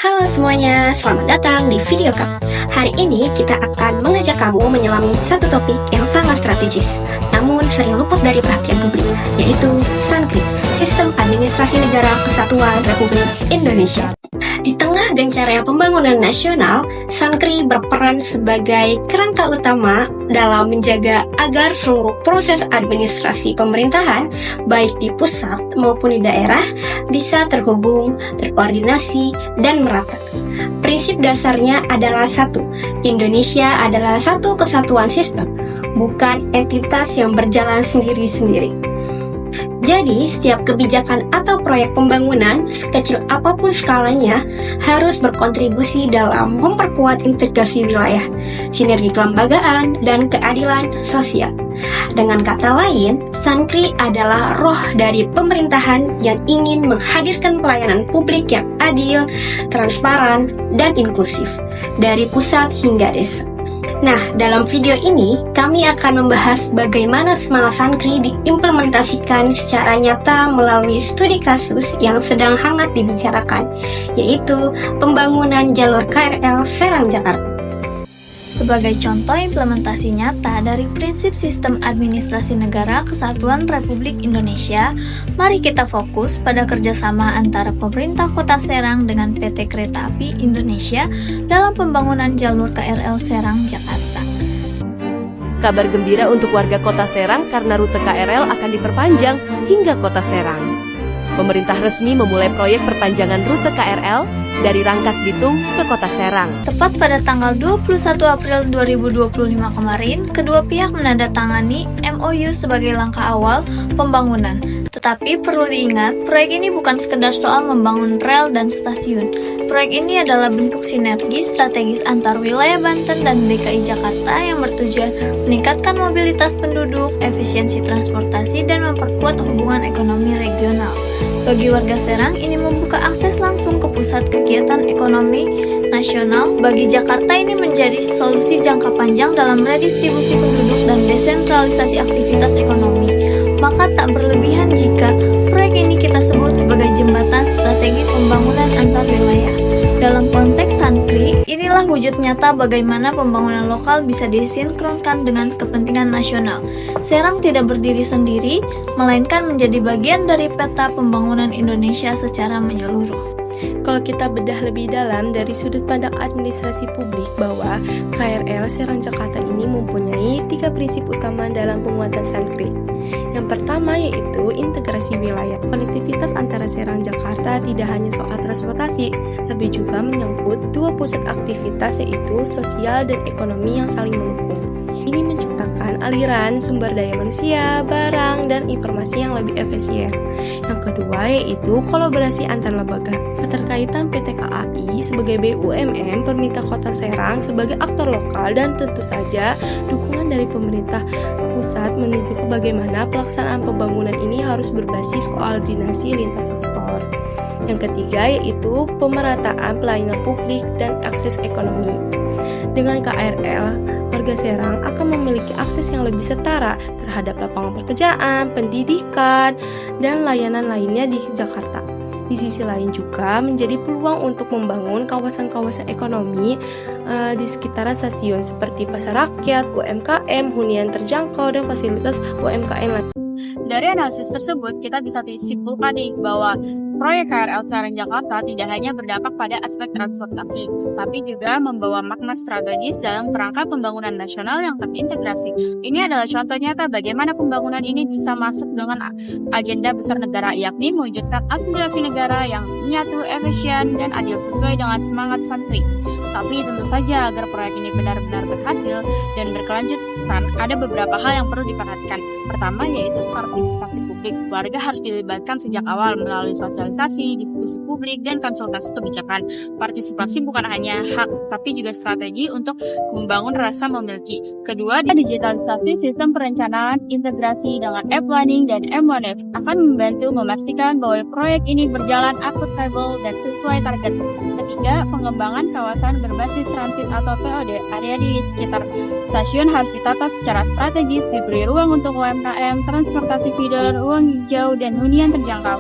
Halo semuanya, selamat datang di video kami. Hari ini kita akan mengajak kamu menyelami satu topik yang sangat strategis, namun sering luput dari perhatian publik, yaitu SANKRI, Sistem Administrasi Negara Kesatuan Republik Indonesia. Di tengah gencarnya pembangunan nasional, SANKRI berperan sebagai kerangka utama dalam menjaga agar seluruh proses administrasi pemerintahan, baik di pusat maupun di daerah, bisa terhubung, terkoordinasi, dan merata. Prinsip dasarnya adalah satu, Indonesia adalah satu kesatuan sistem, bukan entitas yang berjalan sendiri-sendiri. Jadi, setiap kebijakan atau proyek pembangunan, sekecil apapun skalanya, harus berkontribusi dalam memperkuat integrasi wilayah, sinergi kelembagaan, dan keadilan sosial. Dengan kata lain, SANKRI adalah roh dari pemerintahan yang ingin menghadirkan pelayanan publik yang adil, transparan, dan inklusif, dari pusat hingga desa. Nah, dalam video ini, kami akan membahas bagaimana semangat SANKRI diimplementasikan secara nyata melalui studi kasus yang sedang hangat dibicarakan, yaitu pembangunan jalur KRL Serang Jakarta. Sebagai contoh implementasi nyata dari prinsip Sistem Administrasi Negara Kesatuan Republik Indonesia, mari kita fokus pada kerjasama antara pemerintah Kota Serang dengan PT Kereta Api Indonesia dalam pembangunan jalur KRL Serang Jakarta. Kabar gembira untuk warga Kota Serang karena rute KRL akan diperpanjang hingga Kota Serang. Pemerintah resmi memulai proyek perpanjangan rute KRL dari Rangkas Bitung ke Kota Serang. Tepat pada tanggal 21 April 2025 kemarin, kedua pihak menandatangani MOU sebagai langkah awal pembangunan. Tetapi perlu diingat, proyek ini bukan sekedar soal membangun rel dan stasiun. Proyek ini adalah bentuk sinergi strategis antar wilayah Banten dan DKI Jakarta yang bertujuan meningkatkan mobilitas penduduk, efisiensi transportasi, dan memperkuat hubungan ekonomi regional. Bagi warga Serang, ini membuka akses langsung ke pusat kegiatan ekonomi nasional. Bagi Jakarta, ini menjadi solusi jangka panjang dalam redistribusi penduduk dan desentralisasi aktivitas ekonomi. Maka tak berlebihan jika proyek ini kita sebut sebagai jembatan strategis pembangunan antar wilayah. Dalam konteks SANKRI, inilah wujud nyata bagaimana pembangunan lokal bisa disinkronkan dengan kepentingan nasional. Serang tidak berdiri sendiri, melainkan menjadi bagian dari peta pembangunan Indonesia secara menyeluruh. Kalau kita bedah lebih dalam dari sudut pandang administrasi publik bahwa KRL Serang Jakarta ini mempunyai 3 prinsip utama dalam penguatan SANKRI. Yang pertama yaitu integrasi wilayah. Konektivitas antara Serang Jakarta tidak hanya soal transportasi, tapi juga menyangkut 2 pusat aktivitas yaitu sosial dan ekonomi yang saling mendukung. Ini menciptakan aliran sumber daya manusia, barang, dan informasi yang lebih efisien. Yang kedua yaitu kolaborasi antar lembaga. Keterkaitan PT KAI sebagai BUMN, pemerintah Kota Serang sebagai aktor lokal, dan tentu saja dukungan dari pemerintah pusat menuju ke bagaimana pelaksanaan pembangunan ini harus berbasis koordinasi lintas sektor. Yang ketiga yaitu pemerataan pelayanan publik dan akses ekonomi. Dengan KRL, warga Serang akan memiliki akses yang lebih setara terhadap lapangan pekerjaan, pendidikan, dan layanan lainnya di Jakarta. Di sisi lain juga menjadi peluang untuk membangun kawasan-kawasan ekonomi di sekitaran stasiun seperti pasar rakyat, UMKM, hunian terjangkau, dan fasilitas UMKM lain. Dari analisis tersebut, kita bisa disimpulkan nih bahwa proyek KRL Serang Jakarta tidak hanya berdampak pada aspek transportasi, tapi juga membawa makna strategis dalam kerangka pembangunan nasional yang terintegrasi. Ini adalah contoh nyata bagaimana pembangunan ini bisa masuk dengan agenda besar negara, yakni mewujudkan administrasi negara yang menyatu, efisien, dan adil sesuai dengan semangat SANKRI. Tapi tentu saja agar proyek ini benar-benar berhasil dan berkelanjutan, ada beberapa hal yang perlu diperhatikan. Pertama yaitu partisipasi publik. Warga harus dilibatkan sejak awal melalui sosialisasi, diskusi publik, dan konsultasi kebijakan. Partisipasi bukan hanya hak, tapi juga strategi untuk membangun rasa memiliki. Kedua, digitalisasi sistem perencanaan integrasi dengan e-planning dan M1F akan membantu memastikan bahwa proyek ini berjalan akuntabel dan sesuai target. ketiga, pengembangan kawasan berbasis transit atau POD. Area di sekitar stasiun harus ditata secara strategis, diberi ruang untuk UMKM, transportasi feeder, ruang hijau, dan hunian terjangkau.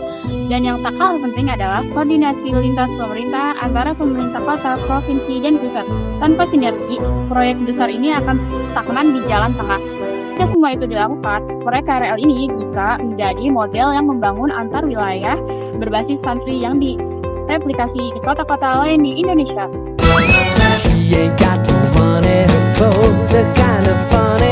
Dan yang tak kalah penting adalah koordinasi lintas pemerintah antara pemerintah kota, provinsi, dan pusat. Tanpa sinergi, proyek besar ini akan stagnan di jalan tengah. Jika semua itu dilakukan, proyek KRL ini bisa menjadi model yang membangun antar wilayah berbasis santri yang direplikasi di kota-kota lain di Indonesia. She ain't got no money, her clothes are kind of funny.